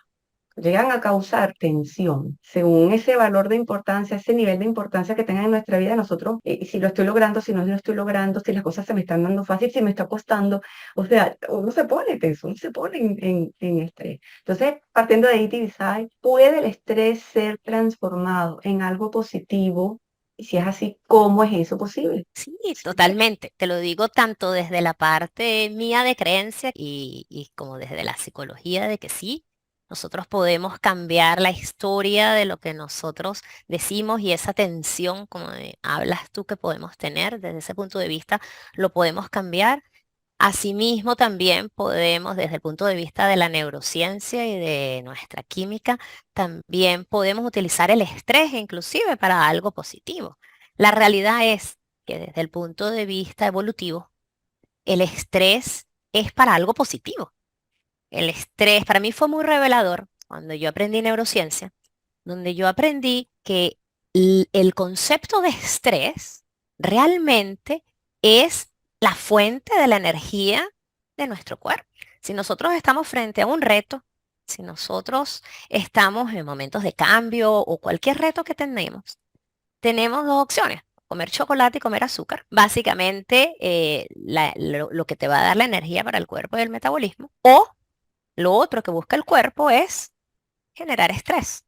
llegan a causar tensión según ese valor de importancia, ese nivel de importancia que tengan en nuestra vida. Nosotros, si lo estoy logrando, si no lo estoy logrando, si las cosas se me están dando fácil, si me está costando, o sea, uno se pone tenso, uno se pone en estrés. Entonces, partiendo de ahí, Tibisay, ¿puede el estrés ser transformado en algo positivo? Y si es así, ¿cómo es eso posible? Sí, totalmente. Te lo digo tanto desde la parte mía de creencia y como desde la psicología de que sí, nosotros podemos cambiar la historia de lo que nosotros decimos y esa tensión, como hablas tú, que podemos tener desde ese punto de vista, lo podemos cambiar. Asimismo, también podemos, desde el punto de vista de la neurociencia y de nuestra química, también podemos utilizar el estrés inclusive para algo positivo. La realidad es que desde el punto de vista evolutivo, el estrés es para algo positivo. El estrés para mí fue muy revelador cuando yo aprendí neurociencia, donde yo aprendí que el concepto de estrés realmente es la fuente de la energía de nuestro cuerpo. Si nosotros estamos frente a un reto, si nosotros estamos en momentos de cambio o cualquier reto que tenemos dos opciones: comer chocolate y comer azúcar. Básicamente, lo que te va a dar la energía para el cuerpo y el metabolismo. O lo otro que busca el cuerpo es generar estrés.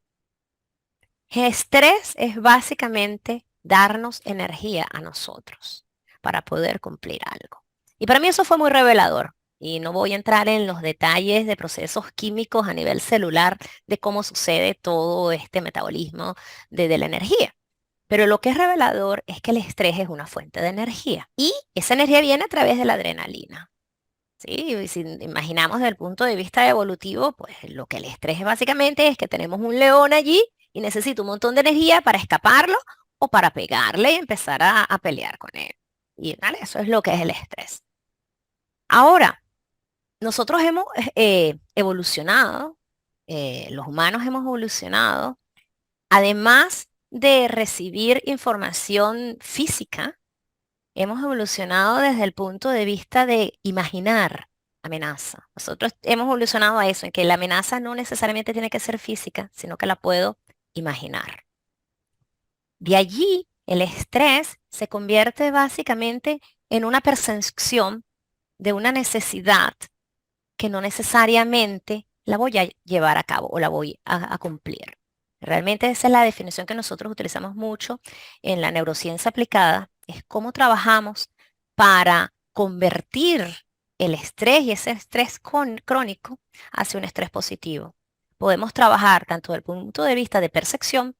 Estrés es básicamente darnos energía a nosotros para poder cumplir algo. Y para mí eso fue muy revelador. Y no voy a entrar en los detalles de procesos químicos a nivel celular, de cómo sucede todo este metabolismo de la energía. Pero lo que es revelador es que el estrés es una fuente de energía. Y esa energía viene a través de la adrenalina. ¿Sí? Y si imaginamos desde el punto de vista evolutivo, pues lo que el estrés básicamente es que tenemos un león allí y necesita un montón de energía para escaparlo o para pegarle y empezar a pelear con él. Y ¿vale? Eso es lo que es el estrés. Ahora, nosotros hemos evolucionado, los humanos hemos evolucionado, además de recibir información física, hemos evolucionado desde el punto de vista de imaginar amenaza. Nosotros hemos evolucionado a eso, en que la amenaza no necesariamente tiene que ser física, sino que la puedo imaginar. De allí, el estrés se convierte básicamente en una percepción de una necesidad que no necesariamente la voy a llevar a cabo o la voy a cumplir. Realmente esa es la definición que nosotros utilizamos mucho en la neurociencia aplicada, es cómo trabajamos para convertir el estrés y ese estrés crónico hacia un estrés positivo. Podemos trabajar tanto desde el punto de vista de percepción,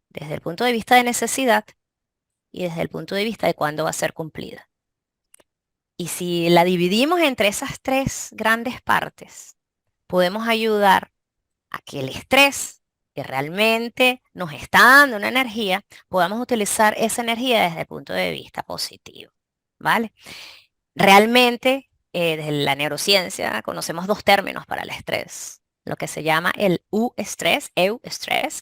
desde el punto de vista de necesidad y desde el punto de vista de cuándo va a ser cumplida. Y si la dividimos entre esas tres grandes partes, podemos ayudar a que el estrés que realmente nos está dando una energía, podamos utilizar esa energía desde el punto de vista positivo, ¿vale? Realmente, desde la neurociencia, conocemos dos términos para el estrés. Lo que se llama el eustrés,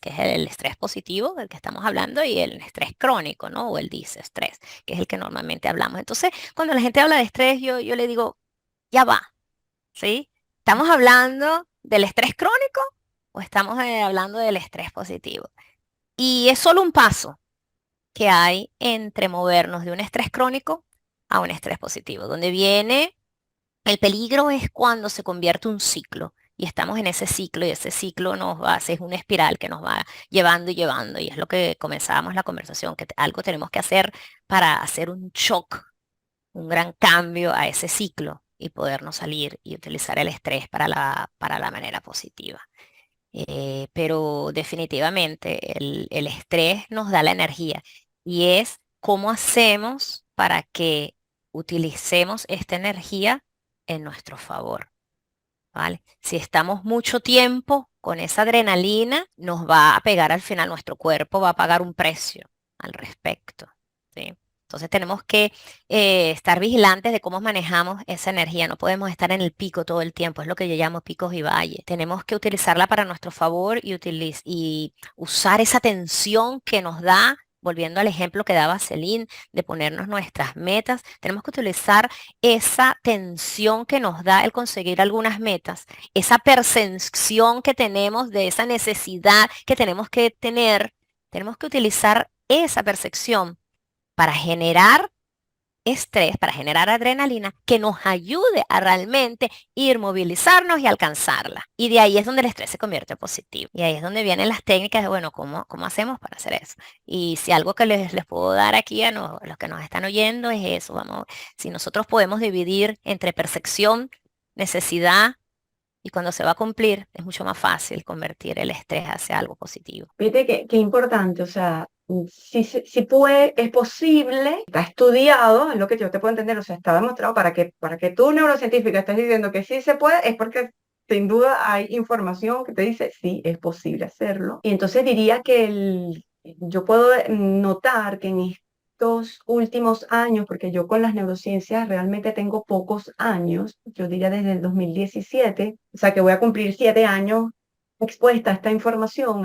que es el estrés positivo del que estamos hablando, y el estrés crónico, ¿no? O el disestrés, que es el que normalmente hablamos. Entonces, cuando la gente habla de estrés, yo le digo, ya va, ¿sí? ¿Estamos hablando del estrés crónico o estamos hablando del estrés positivo? Y es solo un paso que hay entre movernos de un estrés crónico a un estrés positivo. Donde viene el peligro es cuando se convierte un ciclo y estamos en ese ciclo y ese ciclo nos va a hacer una espiral que nos va llevando y llevando. Y es lo que comenzábamos la conversación, que algo tenemos que hacer para hacer un shock, un gran cambio a ese ciclo y podernos salir y utilizar el estrés para la manera positiva. Pero definitivamente el estrés nos da la energía y es cómo hacemos para que utilicemos esta energía en nuestro favor, ¿vale? Si estamos mucho tiempo con esa adrenalina, nos va a pegar al final, nuestro cuerpo va a pagar un precio al respecto, ¿sí? Entonces tenemos que estar vigilantes de cómo manejamos esa energía. No podemos estar en el pico todo el tiempo. Es lo que yo llamo picos y valles. Tenemos que utilizarla para nuestro favor y usar esa tensión que nos da, volviendo al ejemplo que daba Celine, de ponernos nuestras metas. Tenemos que utilizar esa tensión que nos da el conseguir algunas metas, esa percepción que tenemos de esa necesidad que tenemos que tener. Tenemos que utilizar esa percepción para generar estrés, para generar adrenalina que nos ayude a realmente ir, movilizarnos y alcanzarla. Y de ahí es donde el estrés se convierte en positivo. Y ahí es donde vienen las técnicas de, bueno, ¿cómo hacemos para hacer eso? Y si algo que les puedo dar aquí a los que nos están oyendo es eso, vamos, si nosotros podemos dividir entre percepción, necesidad, y cuando se va a cumplir, es mucho más fácil convertir el estrés hacia algo positivo. Fíjate que importante, o sea, si puede, es posible, está estudiado, es lo que yo te puedo entender, o sea, está demostrado para que tú, neurocientífica, estés diciendo que sí se puede, es porque sin duda hay información que te dice sí, es posible hacerlo. Y entonces diría que yo puedo notar que en estos últimos años, porque yo con las neurociencias realmente tengo pocos años, yo diría desde el 2017, o sea que voy a cumplir 7 años expuesta a esta información,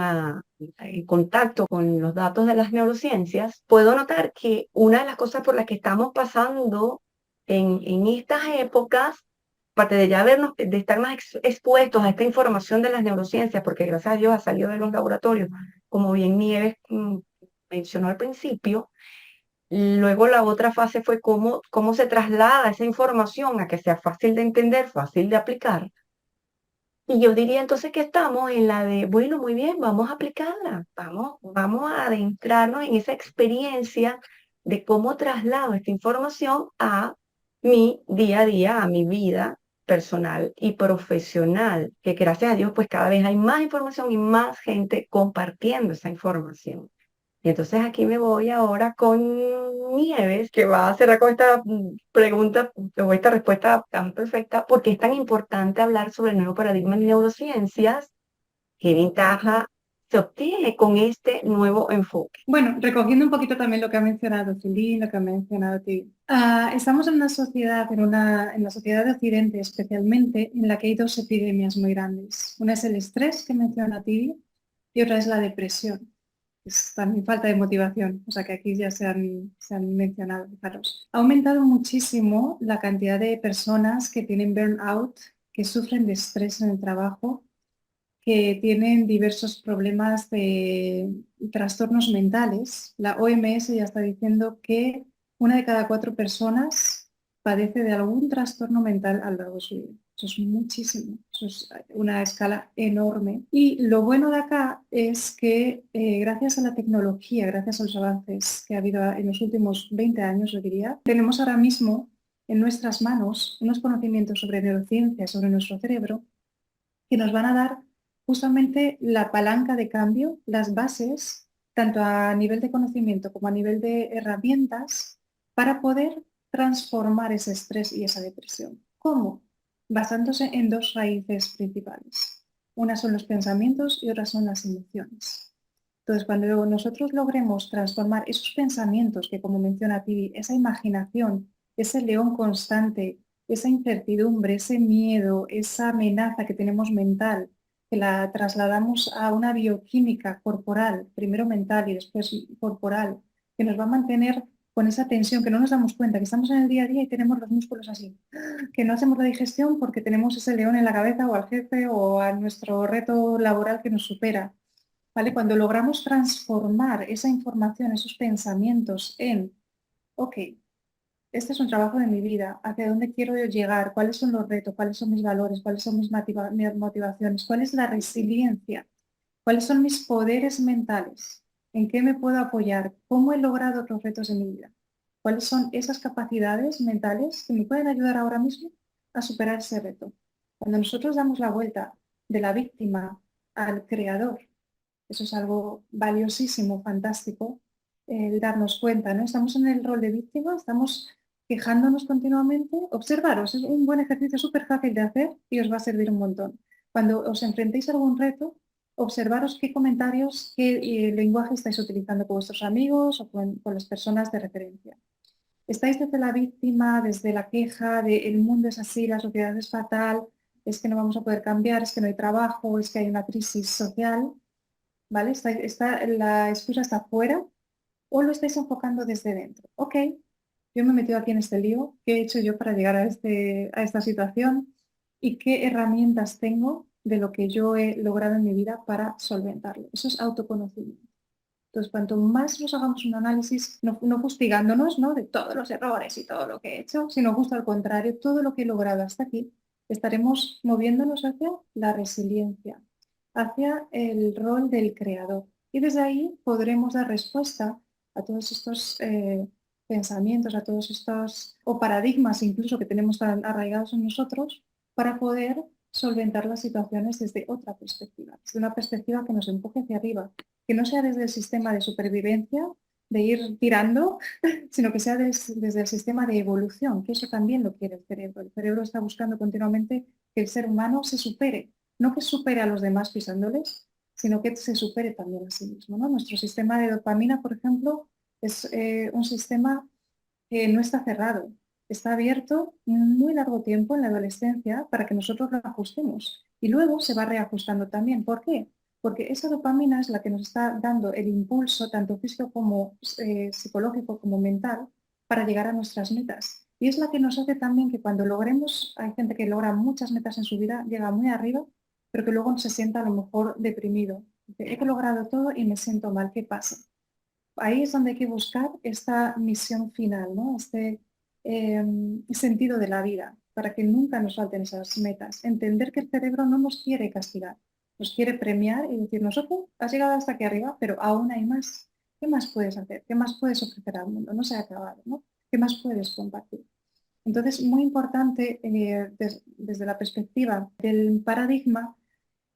en contacto con los datos de las neurociencias, puedo notar que una de las cosas por las que estamos pasando en estas épocas, aparte de ya vernos, de estar más expuestos a esta información de las neurociencias, porque gracias a Dios ha salido de los laboratorios, como bien Nieves mencionó al principio. Luego la otra fase fue cómo se traslada esa información a que sea fácil de entender, fácil de aplicar. Y yo diría entonces que estamos en la de, bueno, muy bien, vamos a aplicarla, vamos a adentrarnos en esa experiencia de cómo traslado esta información a mi día a día, a mi vida personal y profesional, que gracias a Dios pues cada vez hay más información y más gente compartiendo esa información. Y entonces aquí me voy ahora con Nieves, que va a cerrar con esta pregunta o esta respuesta tan perfecta, porque es tan importante hablar sobre el nuevo paradigma en neurociencias. ¿Qué ventaja se obtiene con este nuevo enfoque? Bueno, recogiendo un poquito también lo que ha mencionado Celine, lo que ha mencionado Ti. Estamos en una sociedad, en la sociedad de Occidente especialmente, en la que hay dos epidemias muy grandes. Una es el estrés que menciona Ti y otra es la depresión. Es también falta de motivación, o sea que aquí ya se han mencionado, fijaros. Ha aumentado muchísimo la cantidad de personas que tienen burnout, que sufren de estrés en el trabajo, que tienen diversos problemas de trastornos mentales. La OMS ya está diciendo que 1 de cada 4 personas padece de algún trastorno mental a lo largo de su vida. Eso es muchísimo, eso es una escala enorme. Y lo bueno de acá es que gracias a la tecnología, gracias a los avances que ha habido en los últimos 20 años, yo diría, tenemos ahora mismo en nuestras manos unos conocimientos sobre neurociencia, sobre nuestro cerebro, que nos van a dar justamente la palanca de cambio, las bases, tanto a nivel de conocimiento como a nivel de herramientas, para poder transformar ese estrés y esa depresión. ¿Cómo? Basándose en dos raíces principales. Unas son los pensamientos y otras son las emociones. Entonces, cuando nosotros logremos transformar esos pensamientos que, como menciona Tibi, esa imaginación, ese león constante, esa incertidumbre, ese miedo, esa amenaza que tenemos mental, que la trasladamos a una bioquímica corporal, primero mental y después corporal, que nos va a mantener con esa tensión, que no nos damos cuenta, que estamos en el día a día y tenemos los músculos así, que no hacemos la digestión porque tenemos ese león en la cabeza o al jefe o a nuestro reto laboral que nos supera. ¿Vale? Cuando logramos transformar esa información, esos pensamientos en, ok, este es un trabajo de mi vida, hacia dónde quiero yo llegar, cuáles son los retos, cuáles son mis valores, cuáles son mis motivaciones, cuál es la resiliencia, cuáles son mis poderes mentales, en qué me puedo apoyar, cómo he logrado otros retos de mi vida, cuáles son esas capacidades mentales que me pueden ayudar ahora mismo a superar ese reto. Cuando nosotros damos la vuelta de la víctima al creador, eso es algo valiosísimo, fantástico, el darnos cuenta, ¿no? Estamos en el rol de víctima, estamos quejándonos continuamente. Observaros, es un buen ejercicio súper fácil de hacer y os va a servir un montón. Cuando os enfrentéis a algún reto, observaros qué comentarios, qué lenguaje estáis utilizando con vuestros amigos o con las personas de referencia. ¿Estáis desde la víctima, desde la queja de el mundo es así, la sociedad es fatal, es que no vamos a poder cambiar, es que no hay trabajo, es que hay una crisis social? ¿Vale? La excusa está fuera o lo estáis enfocando desde dentro. Ok, yo me he metido aquí en este lío, ¿qué he hecho yo para llegar a esta situación? ¿Y qué herramientas tengo de lo que yo he logrado en mi vida para solventarlo? Eso es autoconocimiento. Entonces, cuanto más nos hagamos un análisis, no fustigándonos, ¿no?, de todos los errores y todo lo que he hecho, sino justo al contrario, todo lo que he logrado hasta aquí, estaremos moviéndonos hacia la resiliencia, hacia el rol del creador. Y desde ahí podremos dar respuesta a todos estos pensamientos, a todos estos, o paradigmas incluso que tenemos tan arraigados en nosotros, para poder solventar las situaciones desde otra perspectiva, desde una perspectiva que nos empuje hacia arriba, que no sea desde el sistema de supervivencia, de ir tirando, sino que sea desde el sistema de evolución, que eso también lo quiere el cerebro. El cerebro está buscando continuamente que el ser humano se supere, no que supere a los demás pisándoles, sino que se supere también a sí mismo, ¿no? Nuestro sistema de dopamina, por ejemplo, es un sistema que no está cerrado, está abierto un muy largo tiempo en la adolescencia para que nosotros lo ajustemos y luego se va reajustando también. ¿Por qué? Porque esa dopamina es la que nos está dando el impulso, tanto físico como psicológico como mental, para llegar a nuestras metas. Y es la que nos hace también que cuando logremos, hay gente que logra muchas metas en su vida, llega muy arriba, pero que luego se sienta a lo mejor deprimido. Dice, he logrado todo y me siento mal, ¿qué pasa? Ahí es donde hay que buscar esta misión final, ¿no? Este sentido de la vida, para que nunca nos falten esas metas. Entender que el cerebro no nos quiere castigar, nos quiere premiar y decirnos, ojo, has llegado hasta aquí arriba, pero aún hay más. ¿Qué más puedes hacer? ¿Qué más puedes ofrecer al mundo? No se ha acabado, ¿no? ¿Qué más puedes compartir? Entonces, muy importante desde la perspectiva del paradigma,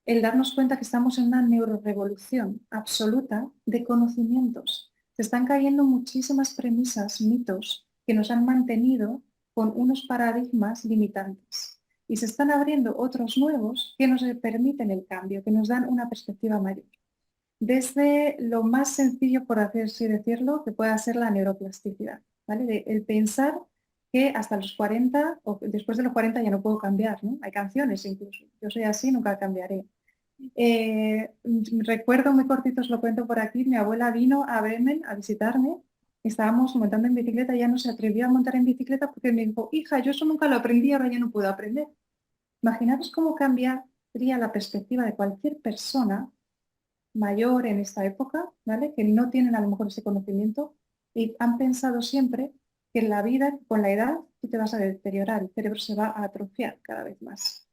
el darnos cuenta que estamos en una neurorevolución absoluta de conocimientos. Se están cayendo muchísimas premisas, mitos que nos han mantenido con unos paradigmas limitantes. Y se están abriendo otros nuevos que nos permiten el cambio, que nos dan una perspectiva mayor. Desde lo más sencillo, por así decirlo, que pueda ser la neuroplasticidad, ¿vale? El pensar que hasta los 40 o después de los 40 ya no puedo cambiar, ¿no? Hay canciones incluso. Yo soy así, nunca cambiaré. Recuerdo muy cortito, os lo cuento por aquí, mi abuela vino a Bremen a visitarme, estábamos montando en bicicleta, ya no se atrevió a montar en bicicleta porque me dijo, hija, yo eso nunca lo aprendí, ahora ya no puedo aprender. Imaginaros cómo cambiaría la perspectiva de cualquier persona mayor en esta época, ¿vale? Que no tienen a lo mejor ese conocimiento y han pensado siempre que en la vida, con la edad, tú te vas a deteriorar, el cerebro se va a atrofiar cada vez más.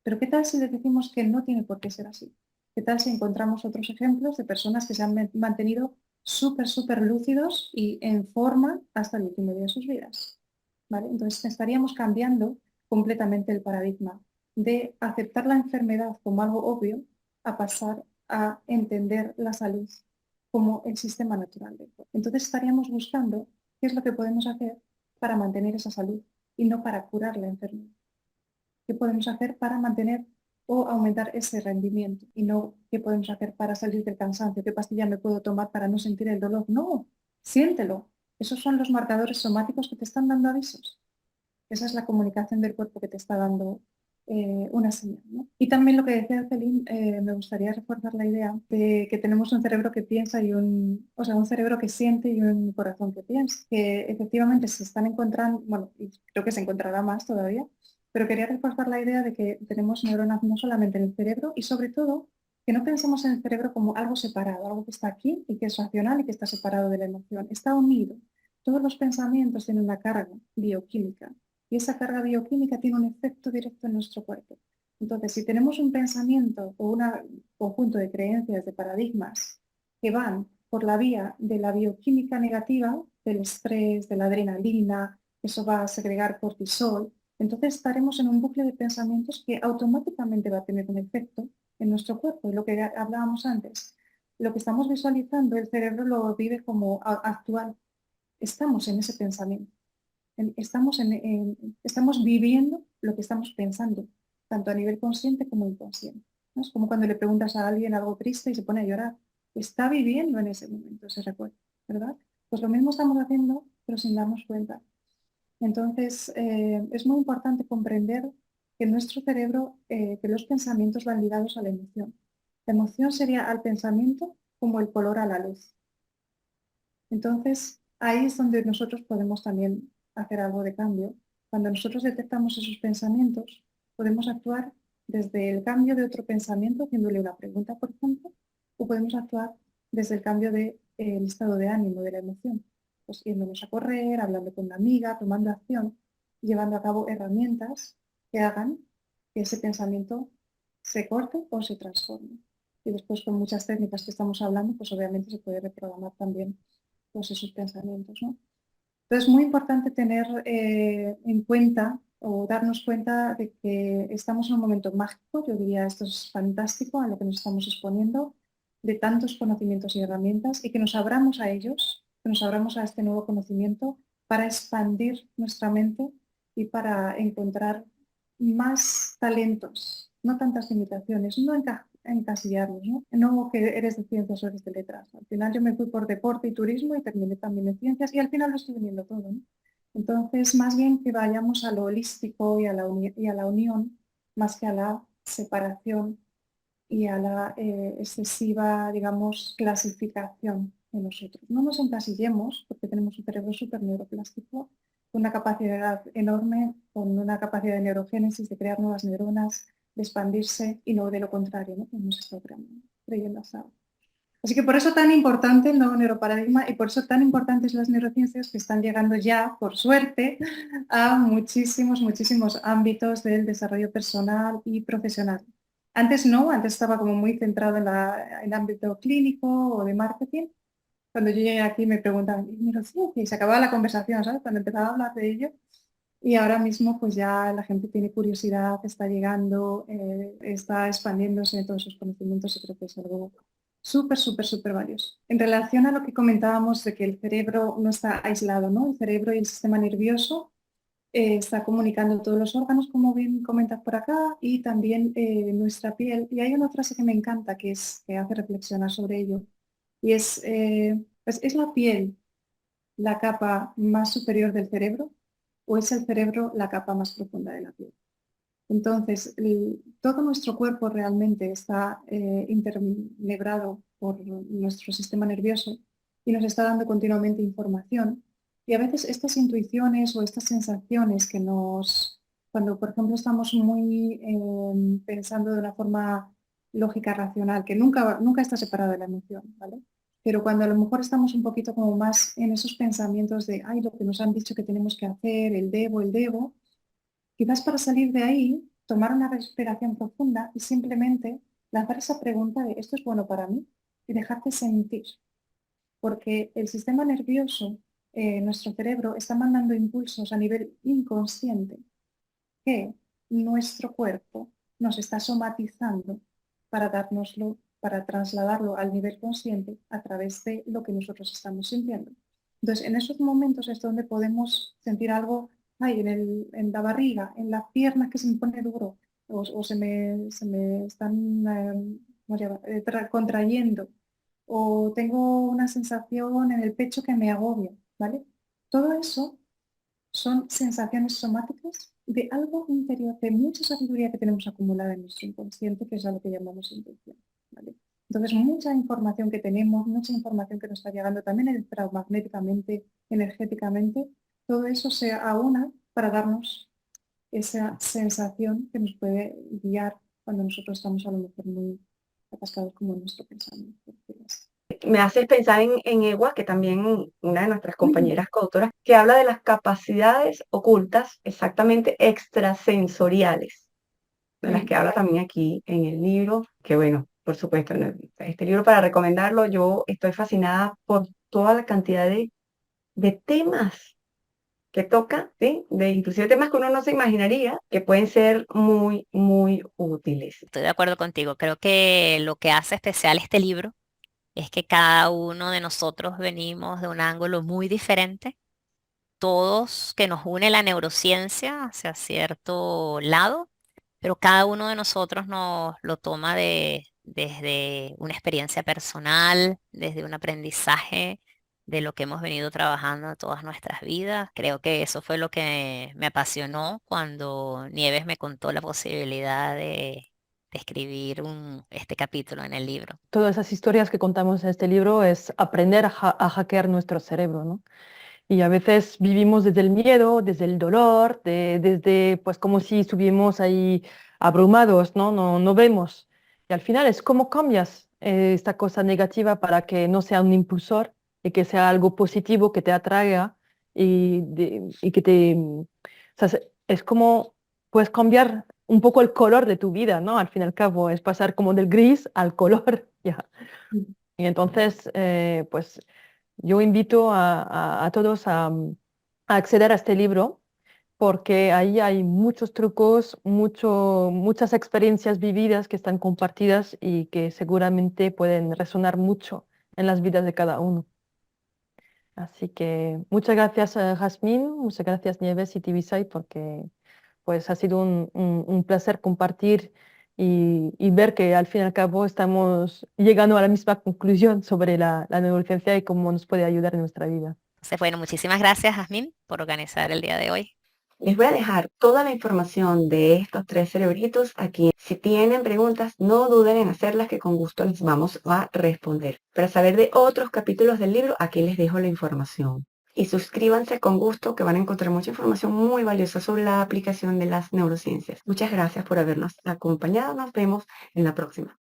Pero ¿qué tal si le decimos que no tiene por qué ser así? ¿Qué tal si encontramos otros ejemplos de personas que se han mantenido súper lúcidos y en forma hasta el último día de sus vidas? ¿Vale? Entonces estaríamos cambiando completamente el paradigma de aceptar la enfermedad como algo obvio a pasar a entender la salud como el sistema natural del cuerpo. Entonces estaríamos buscando qué es lo que podemos hacer para mantener esa salud y no para curar la enfermedad. ¿Qué podemos hacer para mantener o aumentar ese rendimiento y no qué podemos hacer para salir del cansancio, qué pastilla me puedo tomar para no sentir el dolor. No, siéntelo. Esos son los marcadores somáticos que te están dando avisos. Esa es la comunicación del cuerpo que te está dando una señal, ¿no? Y también lo que decía Celine, me gustaría reforzar la idea de que tenemos un cerebro que piensa y o sea, un cerebro que siente y un corazón que piensa, que efectivamente se están encontrando, bueno, y creo que se encontrará más todavía, pero quería reforzar la idea de que tenemos neuronas no solamente en el cerebro y sobre todo que no pensemos en el cerebro como algo separado, algo que está aquí y que es racional y que está separado de la emoción, está unido. Todos los pensamientos tienen una carga bioquímica y esa carga bioquímica tiene un efecto directo en nuestro cuerpo. Entonces, si tenemos un pensamiento o un conjunto de creencias, de paradigmas que van por la vía de la bioquímica negativa, del estrés, de la adrenalina, eso va a segregar cortisol, entonces estaremos en un bucle de pensamientos que automáticamente va a tener un efecto en nuestro cuerpo. Y lo que hablábamos antes, lo que estamos visualizando, el cerebro lo vive como actual. Estamos en ese pensamiento. Estamos viviendo lo que estamos pensando, tanto a nivel consciente como inconsciente, ¿no? Es como cuando le preguntas a alguien algo triste y se pone a llorar. Está viviendo en ese momento ese recuerdo, ¿verdad? Pues lo mismo estamos haciendo, pero sin darnos cuenta. Entonces, es muy importante comprender que en nuestro cerebro, que los pensamientos van ligados a la emoción. La emoción sería al pensamiento como el color a la luz. Entonces, ahí es donde nosotros podemos también hacer algo de cambio. Cuando nosotros detectamos esos pensamientos, podemos actuar desde el cambio de otro pensamiento, haciéndole una pregunta, por ejemplo, o podemos actuar desde el cambio del estado de ánimo, de la emoción. Pues yéndonos a correr, hablando con una amiga, tomando acción, llevando a cabo herramientas que hagan que ese pensamiento se corte o se transforme. Y después con muchas técnicas que estamos hablando, pues obviamente se puede reprogramar también todos esos pensamientos, ¿no? Entonces es muy importante tener en cuenta o darnos cuenta de que estamos en un momento mágico, yo diría esto es fantástico a lo que nos estamos exponiendo, de tantos conocimientos y herramientas y que nos abramos a ellos, que nos abramos a este nuevo conocimiento para expandir nuestra mente y para encontrar más talentos, no tantas limitaciones, no encasillarnos, ¿no? No que eres de ciencias o eres de letras. Al final yo me fui por deporte y turismo y terminé también en ciencias y al final lo estoy uniendo todo, ¿no? Entonces, más bien que vayamos a lo holístico y a la unión, más que a la separación y a la excesiva, digamos, clasificación de nosotros. No nos encasillemos porque tenemos un cerebro súper neuroplástico, con una capacidad enorme, con una capacidad de neurogénesis, de crear nuevas neuronas, de expandirse y no de lo contrario, ¿no? Que hemos estado creyendo hasta ahora. Así que por eso tan importante el nuevo neuroparadigma y por eso tan importantes las neurociencias que están llegando ya, por suerte, a muchísimos, muchísimos ámbitos del desarrollo personal y profesional. Antes no, antes estaba como muy centrado en el ámbito clínico o de marketing. Cuando yo llegué aquí me preguntaban, ¿y neurociencia? Y se acababa la conversación, ¿sabes? Cuando empezaba a hablar de ello. Y ahora mismo pues ya la gente tiene curiosidad, está llegando, está expandiéndose en todos sus conocimientos y creo que es algo súper, súper, súper valioso. En relación a lo que comentábamos de que el cerebro no está aislado, ¿no? El cerebro y el sistema nervioso está comunicando todos los órganos, como bien comentas por acá, y también nuestra piel. Y hay una frase que me encanta que hace reflexionar sobre ello. Y pues, ¿es la piel la capa más superior del cerebro o es el cerebro la capa más profunda de la piel? Entonces, todo nuestro cuerpo realmente está internebrado por nuestro sistema nervioso y nos está dando continuamente información. Y a veces estas intuiciones o estas sensaciones cuando por ejemplo estamos muy pensando de una forma lógica, racional, que nunca está separada de la emoción, ¿vale? Pero cuando a lo mejor estamos un poquito como más en esos pensamientos de, ay, lo que nos han dicho que tenemos que hacer, el debo, quizás para salir de ahí, tomar una respiración profunda y simplemente lanzar esa pregunta de ¿esto es bueno para mí? Y dejarte sentir. Porque el sistema nervioso, nuestro cerebro, está mandando impulsos a nivel inconsciente que nuestro cuerpo nos está somatizando para dárnoslo, para trasladarlo al nivel consciente a través de lo que nosotros estamos sintiendo. Entonces, en esos momentos es donde podemos sentir algo en la barriga, en las piernas que se me pone duro, o se me están ¿cómo se llama? Contrayendo, o tengo una sensación en el pecho que me agobia, ¿vale? Todo eso son sensaciones somáticas de algo interior, de mucha sabiduría que tenemos acumulada en nuestro inconsciente, que es a lo que llamamos intuición, ¿vale? Entonces, mucha información que tenemos, mucha información que nos está llegando también electromagnéticamente, energéticamente, todo eso se aúna para darnos esa sensación que nos puede guiar cuando nosotros estamos a lo mejor muy atascados como en nuestro pensamiento, por decirlo así. Me haces pensar en Ewa, que también una de nuestras Mm. compañeras coautoras, que habla de las capacidades ocultas, exactamente extrasensoriales, de las Mm. que habla también aquí en el libro, que bueno, por supuesto, este libro para recomendarlo, yo estoy fascinada por toda la cantidad de temas que toca, ¿sí? De inclusive temas que uno no se imaginaría que pueden ser muy, muy útiles. Estoy de acuerdo contigo. Creo que lo que hace especial este libro es que cada uno de nosotros venimos de un ángulo muy diferente. Todos que nos une la neurociencia hacia cierto lado, pero cada uno de nosotros nos lo toma desde una experiencia personal, desde un aprendizaje de lo que hemos venido trabajando todas nuestras vidas. Creo que eso fue lo que me apasionó cuando Nieves me contó la posibilidad de escribir este capítulo en el libro. Todas esas historias que contamos en este libro es aprender a hackear nuestro cerebro, ¿no? Y a veces vivimos desde el miedo, desde el dolor, desde pues como si estuviéramos ahí abrumados, ¿no? No vemos. Y al final es cómo cambias esta cosa negativa para que no sea un impulsor y que sea algo positivo que te atraiga y que te... O sea, es como puedes cambiar un poco el color de tu vida, ¿no? Al fin y al cabo es pasar como del gris al color, ya. Mm. Y entonces, pues yo invito a todos a acceder a este libro porque ahí hay muchos trucos, muchas experiencias vividas que están compartidas y que seguramente pueden resonar mucho en las vidas de cada uno. Así que muchas gracias, Jazmín, muchas gracias, Nieves y Tibisay, porque pues ha sido un placer compartir y ver que al fin y al cabo estamos llegando a la misma conclusión sobre la neurociencia y cómo nos puede ayudar en nuestra vida. Entonces, bueno, muchísimas gracias, Jazmín, por organizar el día de hoy. Les voy a dejar toda la información de estos 3 cerebritos aquí. Si tienen preguntas, no duden en hacerlas, que con gusto les vamos a responder. Para saber de otros capítulos del libro, aquí les dejo la información. Y suscríbanse con gusto, que van a encontrar mucha información muy valiosa sobre la aplicación de las neurociencias. Muchas gracias por habernos acompañado. Nos vemos en la próxima.